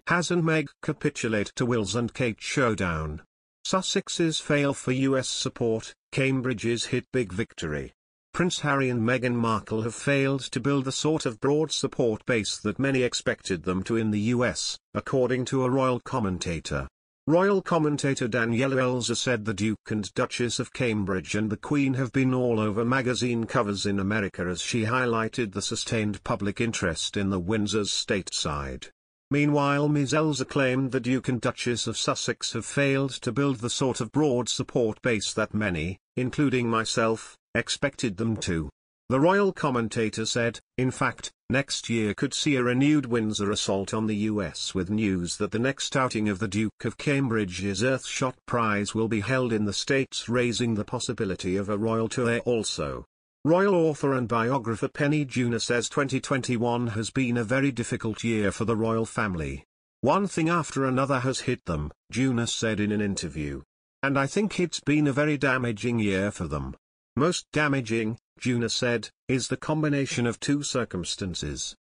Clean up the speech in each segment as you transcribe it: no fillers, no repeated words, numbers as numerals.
HAZ&MEG capitulate to Wills&KATE showdown. Sussexes fail for US support, Cambridge's hit big victory. Prince Harry and Meghan Markle have failed to build the sort of broad support base that many expected them to in the US, according to a royal commentator. Royal commentator Daniela Elser said the Duke and Duchess of Cambridge and the Queen have been all over magazine covers in America as she highlighted the sustained public interest in the Windsors Stateside. Meanwhile, Ms. Elser claimed the Duke and Duchess of Sussex have failed to build the sort of broad support base that many, including myself, expected them to. The royal commentator said, in fact, next year could see a renewed Windsor assault on the US with news that the next outing of the Duke of Cambridge's Earthshot prize will be held in the States, raising the possibility of a royal tour also. Royal author and biographer Penny Junor says 2021 has been a very difficult year for the royal family. One thing after another has hit them, Junor said in an interview. And I think it's been a very damaging year for them. Most damaging, Junor said, is the combination of two circumstances.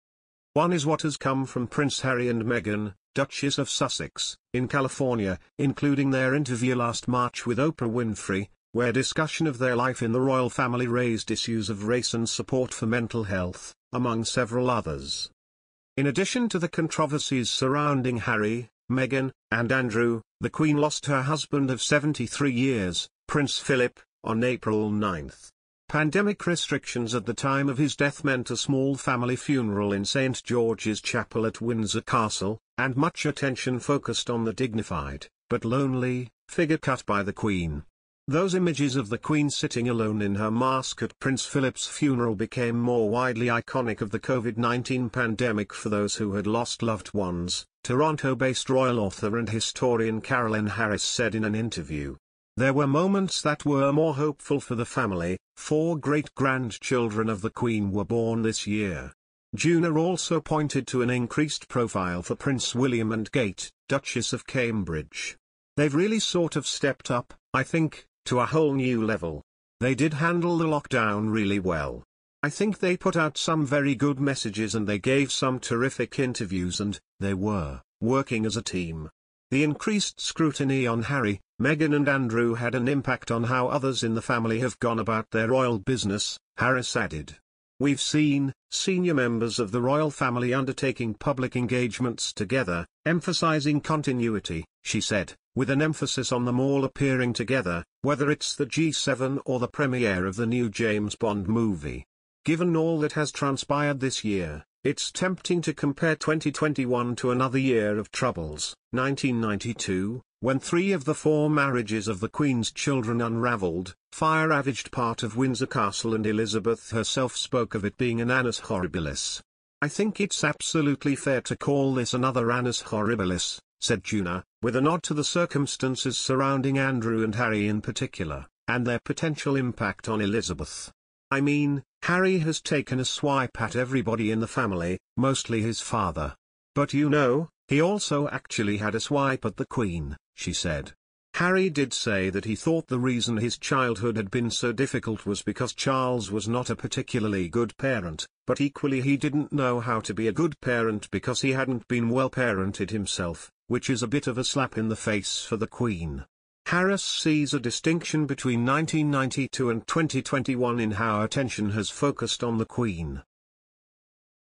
One is what has come from Prince Harry and Meghan, Duchess of Sussex, in California, including their interview last March with Oprah Winfrey, where discussion of their life in the royal family raised issues of race and support for mental health, among several others. In addition to the controversies surrounding Harry, Meghan, and Andrew, the Queen lost her husband of 73 years, Prince Philip, on April 9. Pandemic restrictions at the time of his death meant a small family funeral in St. George's Chapel at Windsor Castle, and much attention focused on the dignified, but lonely, figure cut by the Queen. Those images of the Queen sitting alone in her mask at Prince Philip's funeral became more widely iconic of the COVID-19 pandemic for those who had lost loved ones, Toronto-based royal author and historian Carolyn Harris said in an interview. There were moments that were more hopeful for the family. 4 great-grandchildren of the Queen were born this year. Junor also pointed to an increased profile for Prince William and Kate, Duchess of Cambridge. They've really sort of stepped up, I think, to a whole new level. They did handle the lockdown really well. I think they put out some very good messages and they gave some terrific interviews and they were working as a team. The increased scrutiny on Harry, Meghan and Andrew had an impact on how others in the family have gone about their royal business, Harris added. We've seen senior members of the royal family undertaking public engagements together, emphasizing continuity, she said, with an emphasis on them all appearing together, whether it's the G7 or the premiere of the new James Bond movie. Given all that has transpired this year, it's tempting to compare 2021 to another year of troubles, 1992, when 3 of the 4 marriages of the Queen's children unravelled, fire-ravaged part of Windsor Castle, and Elizabeth herself spoke of it being an annus horribilis. I think it's absolutely fair to call this another annus horribilis, said Junor, with a nod to the circumstances surrounding Andrew and Harry in particular, and their potential impact on Elizabeth. I mean, Harry has taken a swipe at everybody in the family, mostly his father. But you know, he also actually had a swipe at the Queen, she said. Harry did say that he thought the reason his childhood had been so difficult was because Charles was not a particularly good parent, but equally he didn't know how to be a good parent because he hadn't been well parented himself, which is a bit of a slap in the face for the Queen. Harris sees a distinction between 1992 and 2021 in how attention has focused on the Queen.